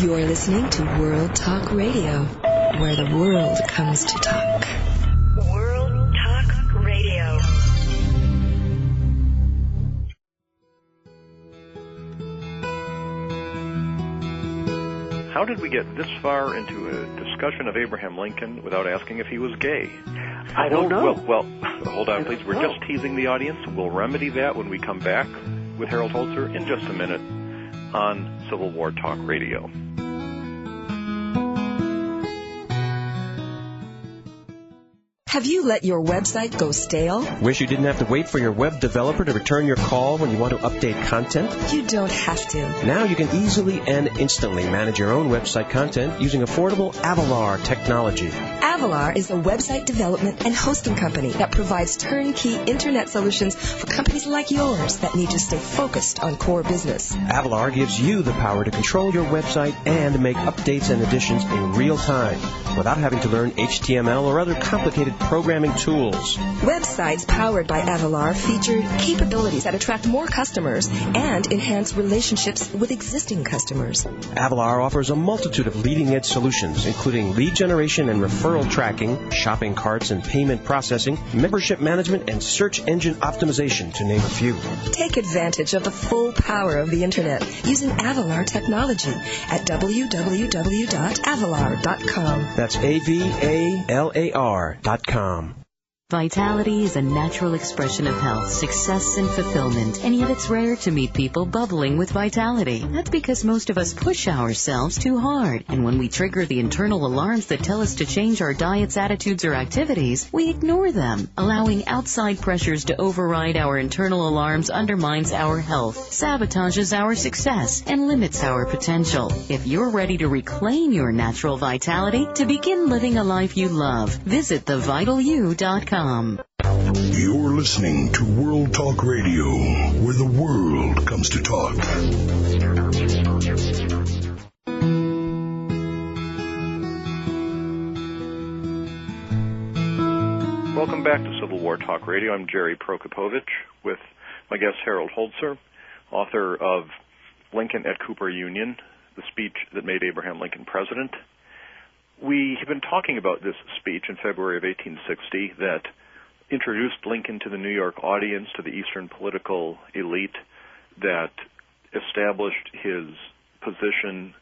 You're listening to World Talk Radio, where the world comes to talk. World Talk Radio. How did we get this far into a discussion of Abraham Lincoln without asking if he was gay? I don't know. Well, hold on, please. We're just teasing the audience. We'll remedy that when we come back with Harold Holzer in just a minute on Civil War Talk Radio. Have you let your website go stale? Wish you didn't have to wait for your web developer to return your call when you want to update content? You don't have to. Now you can easily and instantly manage your own website content using affordable Avalar technology. Avalar is a website development and hosting company that provides turnkey internet solutions for companies like yours that need to stay focused on core business. Avalar gives you the power to control your website and make updates and additions in real time without having to learn HTML or other complicated programming tools. Websites powered by Avalar feature capabilities that attract more customers and enhance relationships with existing customers. Avalar offers a multitude of leading-edge solutions, including lead generation and referral tracking, shopping carts and payment processing, membership management, and search engine optimization, to name a few. Take advantage of the full power of the Internet using Avalar technology at www.avalar.com. That's AVALAR.com. Vitality is a natural expression of health, success, and fulfillment, and yet it's rare to meet people bubbling with vitality. That's because most of us push ourselves too hard, and when we trigger the internal alarms that tell us to change our diets, attitudes, or activities, we ignore them. Allowing outside pressures to override our internal alarms undermines our health, sabotages our success, and limits our potential. If you're ready to reclaim your natural vitality, to begin living a life you love, visit thevitalu.com. You're listening to World Talk Radio, where the world comes to talk. Welcome back to Civil War Talk Radio. I'm Jerry Prokopovich with my guest Harold Holzer, author of Lincoln at Cooper Union, the speech that made Abraham Lincoln president. We have been talking about this speech in February of 1860 that introduced Lincoln to the New York audience, to the Eastern political elite, that established his position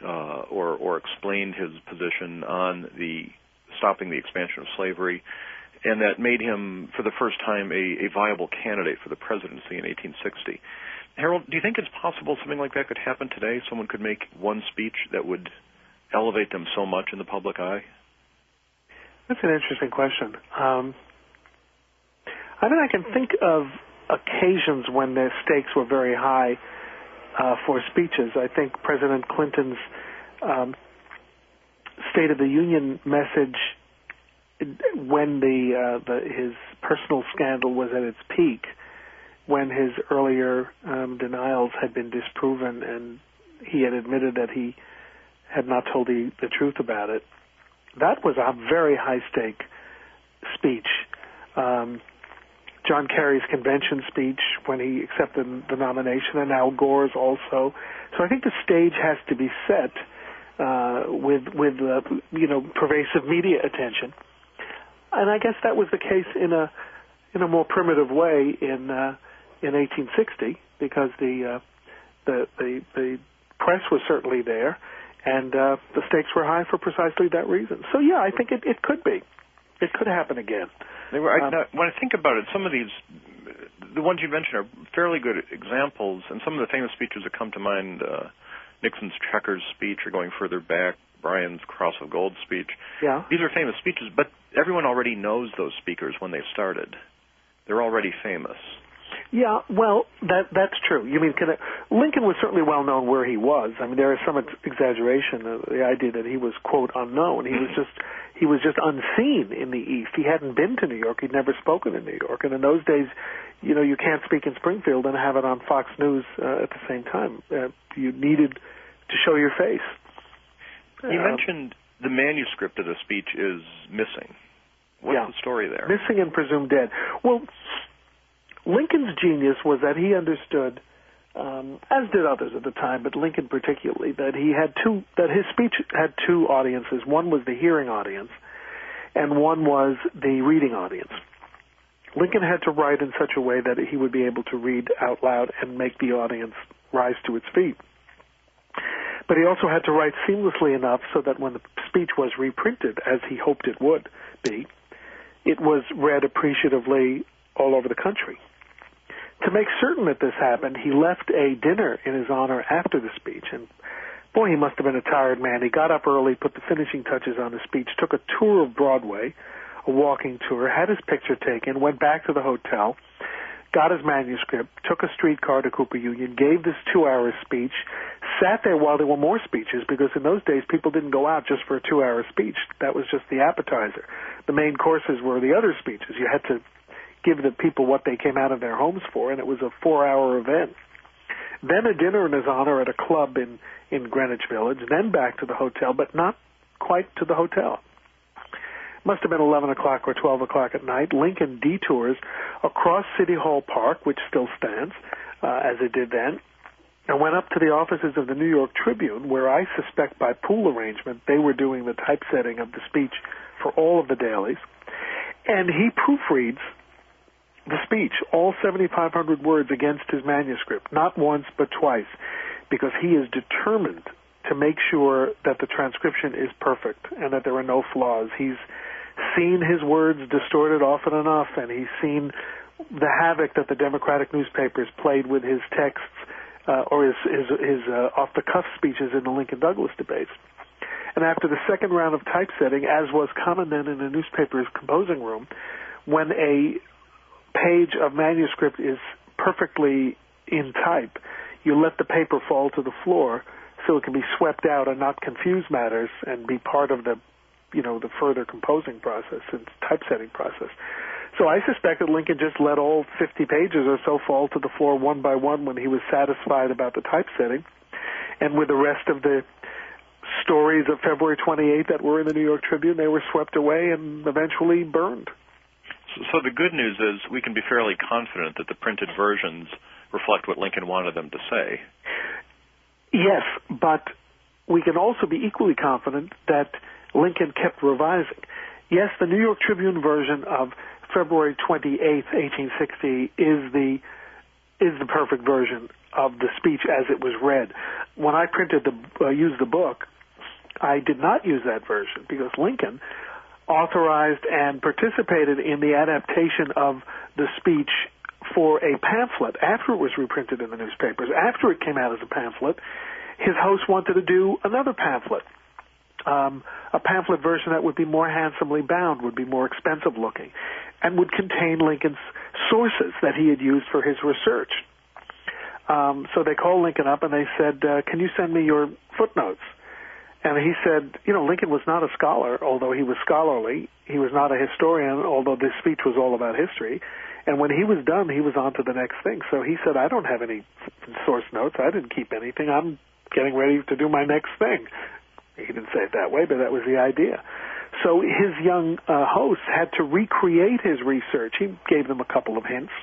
or explained his position on the stopping the expansion of slavery, and that made him, for the first time, a viable candidate for the presidency in 1860. Harold, do you think it's possible something like that could happen today? Someone could make one speech that would elevate them so much in the public eye? That's an interesting question. I mean, I can think of occasions when the stakes were very high for speeches. I think President Clinton's State of the Union message, when his personal scandal was at its peak, when his earlier denials had been disproven and he had admitted that he had not told the truth about it. That was a very high-stake speech. John Kerry's convention speech when he accepted the nomination, and Al Gore's also. So I think the stage has to be set with pervasive media attention. And I guess that was the case in a more primitive way in 1860, because the press was certainly there. And the stakes were high for precisely that reason. So, yeah, I think it could be. It could happen again. When I think about it, some of these, the ones you mentioned, are fairly good examples, and some of the famous speeches that come to mind, Nixon's Checkers speech, or going further back, Bryan's Cross of Gold speech. Yeah. These are famous speeches, but everyone already knows those speakers when they started. They're already famous. Yeah, well, that's true. You mean, Lincoln was certainly well known where he was. I mean, there is some exaggeration of the idea that he was, quote, unknown. He was just unseen in the East. He hadn't been to New York. He'd never spoken in New York. And in those days, you can't speak in Springfield and have it on Fox News at the same time. You needed to show your face. You mentioned the manuscript of the speech is missing. What's the story there? Missing and presumed dead. Well, Lincoln's genius was that he understood as did others at the time, but Lincoln particularly, that his speech had two audiences. One was the hearing audience, and one was the reading audience. Lincoln had to write in such a way that he would be able to read out loud and make the audience rise to its feet. But he also had to write seamlessly enough so that when the speech was reprinted, as he hoped it would be, it was read appreciatively all over the country. To make certain that this happened, he left a dinner in his honor after the speech, and boy, he must have been a tired man. He got up early, put the finishing touches on the speech, took a tour of Broadway, a walking tour, had his picture taken, went back to the hotel, got his manuscript, took a streetcar to Cooper Union, gave this 2-hour speech, sat there while there were more speeches, because in those days people didn't go out just for a 2-hour speech. That was just the appetizer. The main courses were the other speeches. You had to give the people what they came out of their homes for, and it was a 4-hour event. Then a dinner in his honor at a club in Greenwich Village, then back to the hotel, but not quite to the hotel. Must have been 11 o'clock or 12 o'clock at night. Lincoln detours across City Hall Park, which still stands, as it did then, and went up to the offices of the New York Tribune, where I suspect by pool arrangement they were doing the typesetting of the speech for all of the dailies. And he proofreads the speech, all 7,500 words against his manuscript, not once but twice, because he is determined to make sure that the transcription is perfect and that there are no flaws. He's seen his words distorted often enough, and he's seen the havoc that the Democratic newspapers played with his texts or his off-the-cuff speeches in the Lincoln-Douglas debates. And after the second round of typesetting, as was common then in a newspaper's composing room, when a page of manuscript is perfectly in type, you let the paper fall to the floor so it can be swept out and not confuse matters and be part of the further composing process and typesetting process. So I suspect that Lincoln just let all 50 pages or so fall to the floor one by one when he was satisfied about the typesetting, and with the rest of the stories of February 28th that were in the New York Tribune, they were swept away and eventually burned. So the good news is we can be fairly confident that the printed versions reflect what Lincoln wanted them to say. Yes, but we can also be equally confident that Lincoln kept revising. Yes, the New York Tribune version of February 28th, 1860 is the perfect version of the speech as it was read. When I used the book, I did not use that version because Lincoln authorized and participated in the adaptation of the speech for a pamphlet after it was reprinted in the newspapers. After it came out as a pamphlet, his host wanted to do another pamphlet, a pamphlet version that would be more handsomely bound, would be more expensive looking, and would contain Lincoln's sources that he had used for his research. So they called Lincoln up and they said, can you send me your footnotes? And he said, Lincoln was not a scholar, although he was scholarly. He was not a historian, although this speech was all about history. And when he was done, he was on to the next thing. So he said, I don't have any source notes. I didn't keep anything. I'm getting ready to do my next thing. He didn't say it that way, but that was the idea. So his young host had to recreate his research. He gave them a couple of hints.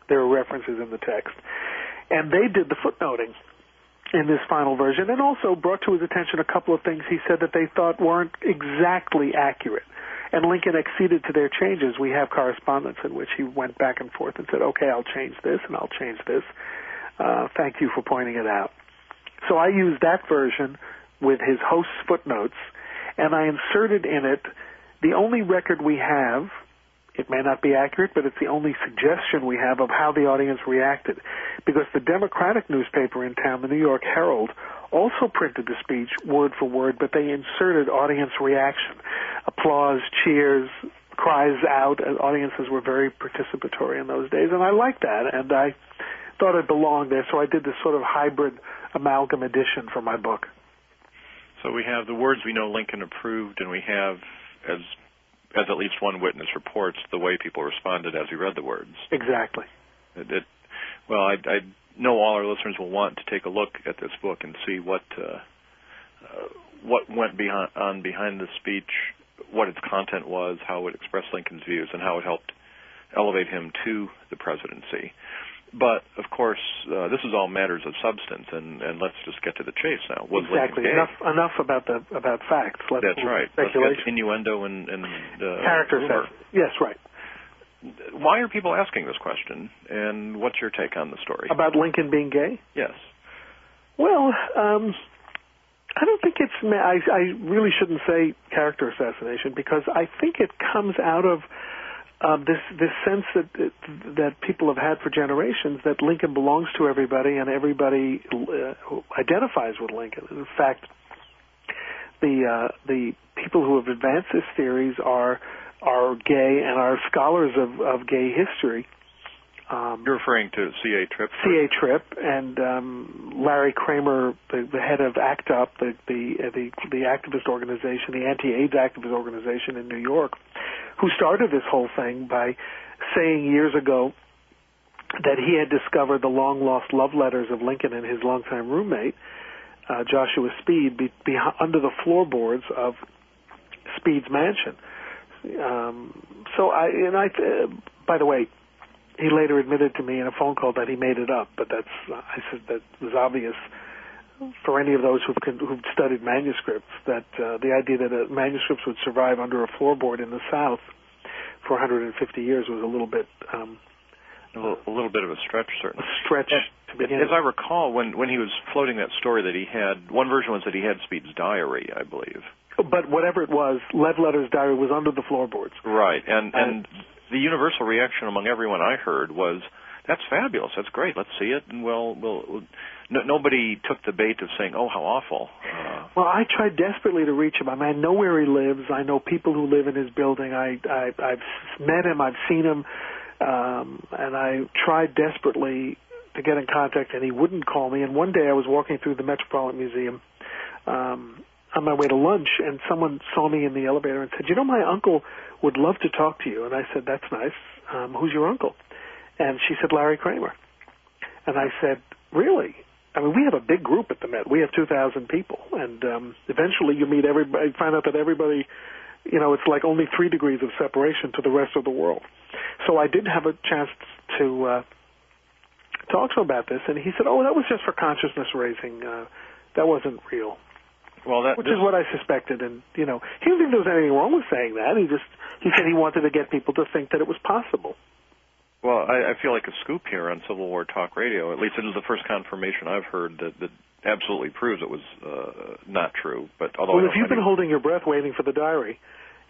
There are references in the text. And they did the footnoting in this final version, and also brought to his attention a couple of things he said that they thought weren't exactly accurate. And Lincoln acceded to their changes. We have correspondence in which he went back and forth and said, okay, I'll change this and I'll change this. Thank you for pointing it out. So I used that version with his host's footnotes, and I inserted in it the only record we have. It may not be accurate, but it's the only suggestion we have of how the audience reacted. Because the Democratic newspaper in town, the New York Herald, also printed the speech word for word, but they inserted audience reaction. Applause, cheers, cries out. Audiences were very participatory in those days, and I liked that, and I thought it belonged there, so I did this sort of hybrid amalgam edition for my book. So we have the words we know Lincoln approved, and we have, as at least one witness reports, the way people responded as he read the words. Exactly. I know all our listeners will want to take a look at this book and see what went behind the speech, what its content was, how it expressed Lincoln's views, and how it helped elevate him to the presidency. But, of course, this is all matters of substance, and let's just get to the chase now. Was exactly. Lincoln gay? Enough about facts. That's right. Let's get innuendo and character rumor. Yes, right. Why are people asking this question, and what's your take on the story? About Lincoln being gay? Yes. Well, I don't think it's... I really shouldn't say character assassination, because I think it comes out of this sense that people have had for generations that Lincoln belongs to everybody and everybody identifies with Lincoln. In fact, the people who have advanced this theories are gay and are scholars of gay history. You're referring to C.A. Tripp? C.A. Tripp and Larry Kramer, the head of ACT UP, the activist organization, the anti-AIDS activist organization in New York, who started this whole thing by saying years ago that he had discovered the long-lost love letters of Lincoln and his longtime roommate, Joshua Speed, under the floorboards of Speed's mansion. By the way, he later admitted to me in a phone call that he made it up, but I said that was obvious for any of those who've studied manuscripts, that the idea that manuscripts would survive under a floorboard in the South for 150 years was a little bit... a little bit of a stretch, certainly. A stretch to begin. As I recall, when he was floating that story that he had, one version was that he had Speed's diary, I believe. But whatever it was, Love Letters' diary was under the floorboards. Right, and the universal reaction among everyone I heard was, that's fabulous, that's great, let's see it, and nobody took the bait of saying, oh, how awful. Well, I tried desperately to reach him. I mean, I know where he lives. I know people who live in his building. I've met him. I've seen him. And I tried desperately to get in contact, and he wouldn't call me. And one day I was walking through the Metropolitan Museum on my way to lunch, and someone saw me in the elevator and said, my uncle would love to talk to you. And I said, that's nice. Who's your uncle? And she said, Larry Kramer. And I said, really? I mean, we have a big group at the Met. We have 2,000 people. And eventually you meet everybody, find out that everybody, it's like only 3 degrees of separation to the rest of the world. So I did have a chance to talk to him about this, and he said, oh, that was just for consciousness raising. That wasn't real. Well, which is what I suspected, and he didn't think there was anything wrong with saying that. He said he wanted to get people to think that it was possible. Well, I feel like a scoop here on Civil War Talk Radio. At least it is the first confirmation I've heard that absolutely proves it was not true. But although if you've been holding your breath waiting for the diary,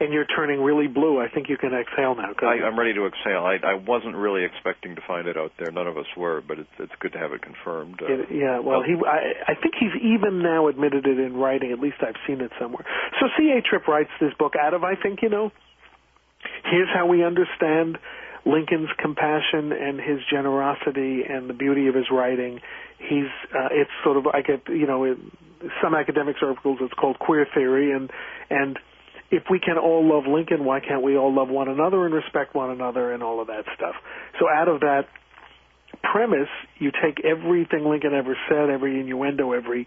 and you're turning really blue, I think you can exhale now. I'm ready to exhale. I wasn't really expecting to find it out there. None of us were, but it's good to have it confirmed. I think he's even now admitted it in writing. At least I've seen it somewhere. So C.A. Tripp writes this book out of, I think, here's how we understand Lincoln's compassion and his generosity and the beauty of his writing. It's sort of, in some academic circles it's called queer theory, and if we can all love Lincoln, why can't we all love one another and respect one another and all of that stuff? So out of that premise, you take everything Lincoln ever said, every innuendo, every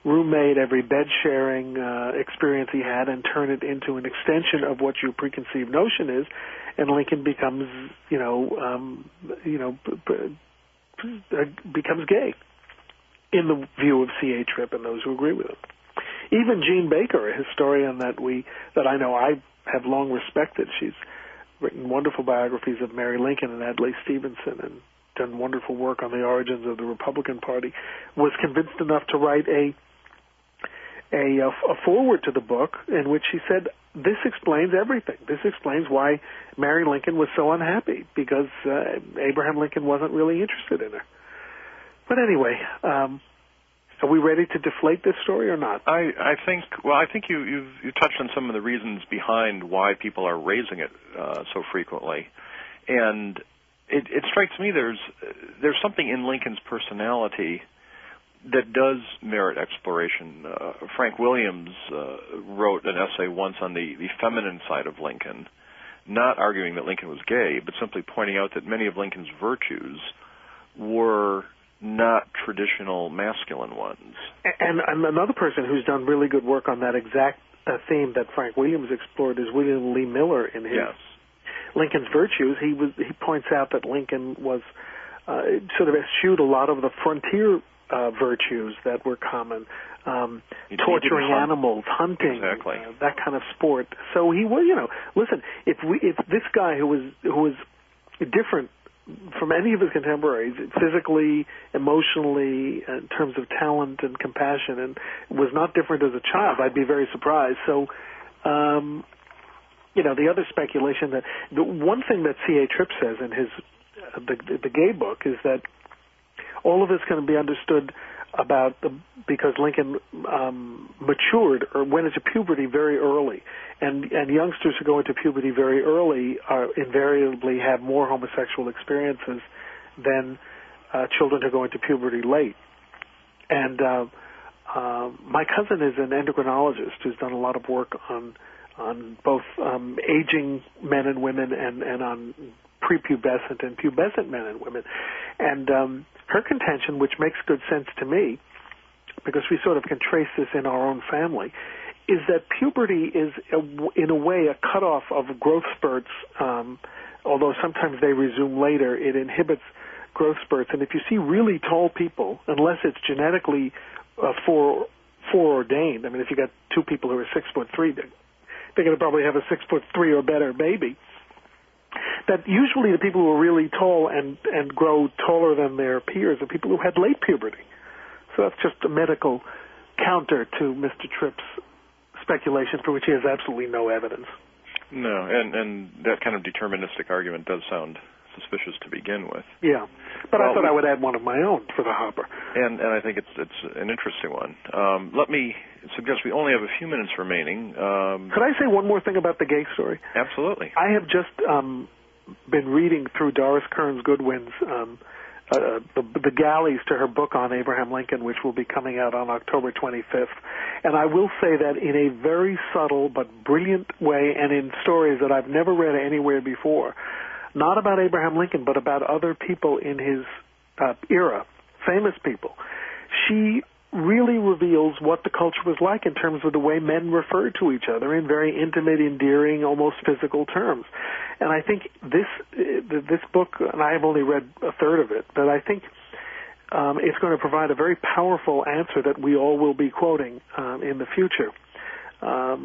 roommate, every bed-sharing experience he had, and turn it into an extension of what your preconceived notion is, and Lincoln becomes, becomes gay in the view of C.A. Tripp and those who agree with him. Even Jean Baker, a historian that I know I have long respected, she's written wonderful biographies of Mary Lincoln and Adlai Stevenson and done wonderful work on the origins of the Republican Party, was convinced enough to write a foreword to the book in which she said, this explains everything. This explains why Mary Lincoln was so unhappy, because Abraham Lincoln wasn't really interested in her. But anyway, are we ready to deflate this story or not? I think you touched on some of the reasons behind why people are raising it so frequently, and it strikes me there's something in Lincoln's personality that does merit exploration. Frank Williams wrote an essay once on the feminine side of Lincoln, not arguing that Lincoln was gay, but simply pointing out that many of Lincoln's virtues were not traditional masculine ones. And another person who's done really good work on that exact theme that Frank Williams explored is William Lee Miller in his Lincoln's Virtues. He points out that Lincoln was sort of eschewed a lot of the frontier virtues that were common, torturing animals, hunting, that kind of sport. So he was, listen, if this guy who was different from any of his contemporaries, physically, emotionally, in terms of talent and compassion, and was not different as a child, I'd be very surprised. So, the other speculation that the one thing that C.A. Tripp says in his the Gay book is that all of this can be understood because Lincoln matured or went into puberty very early, and youngsters who go into puberty very early invariably have more homosexual experiences than children who go into puberty late. And my cousin is an endocrinologist who's done a lot of work on both aging men and women and on prepubescent and pubescent men and women. And her contention, which makes good sense to me, because we sort of can trace this in our own family, is that puberty is, in a way, a cutoff of growth spurts. Although sometimes they resume later, it inhibits growth spurts. And if you see really tall people, unless it's genetically foreordained, I mean, if you got two people who are 6'3", they're going to probably have a 6'3" or better baby. That usually the people who are really tall and grow taller than their peers are people who had late puberty. So that's just a medical counter to Mr. Tripp's speculation, for which he has absolutely no evidence. No, and that kind of deterministic argument does sound suspicious to begin with. Yeah, but I thought I would add one of my own for the hopper. And I think it's an interesting one. Let me suggest we only have a few minutes remaining. Could I say one more thing about the Gay story? Absolutely. I have just been reading through Doris Kearns Goodwin's the galleys to her book on Abraham Lincoln, which will be coming out on October 25th. And I will say that in a very subtle but brilliant way, and in stories that I've never read anywhere before, not about Abraham Lincoln, but about other people in his era, famous people. She really reveals what the culture was like in terms of the way men referred to each other in very intimate, endearing, almost physical terms. And I think this book, and I have only read a third of it, but I think it's going to provide a very powerful answer that we all will be quoting in the future. I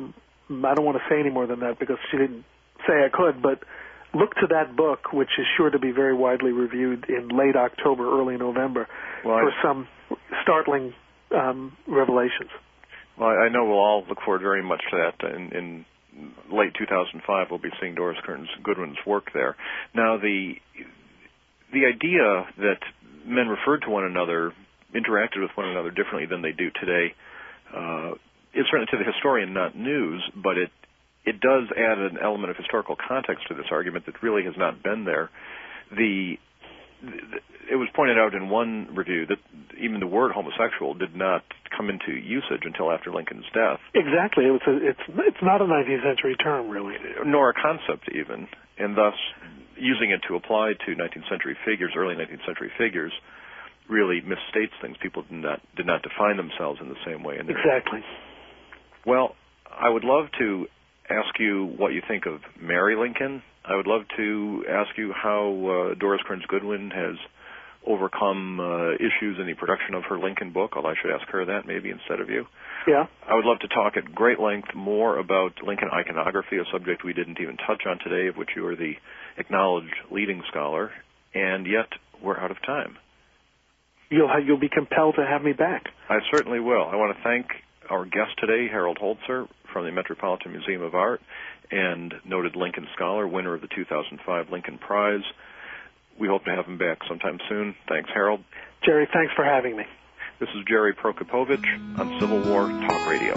don't want to say any more than that because she didn't say I could, but look to that book, which is sure to be very widely reviewed in late October, early November, for some startling revelations. Well, I know we'll all look forward very much to that. In late 2005, we'll be seeing Doris Kearns Goodwin's work there. Now, the idea that men referred to one another, interacted with one another differently than they do today, is certainly to the historian not news, but it does add an element of historical context to this argument that really has not been there. It was pointed out in one review that even the word homosexual did not come into usage until after Lincoln's death. Exactly. It's not a 19th century term, really. Nor a concept, even. And thus, using it to apply to 19th century figures, early 19th century figures, really misstates things. People did not define themselves in the same way. Exactly. Well, I would love to ask you what you think of Mary Lincoln. I would love to ask you how Doris Kearns Goodwin has overcome issues in the production of her Lincoln book, although I should ask her that maybe instead of you. Yeah. I would love to talk at great length more about Lincoln iconography, a subject we didn't even touch on today, of which you are the acknowledged leading scholar, and yet we're out of time. You'll be compelled to have me back. I certainly will. I want to thank our guest today, Harold Holzer, from the Metropolitan Museum of Art, and noted Lincoln scholar, winner of the 2005 Lincoln Prize. We hope to have him back sometime soon. Thanks, Harold. Jerry, thanks for having me. This is Jerry Prokopovich on Civil War Talk Radio.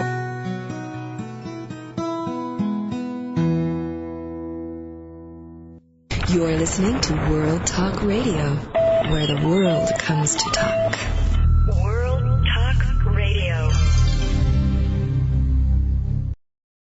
You're listening to World Talk Radio, where the world comes to talk. World Talk Radio.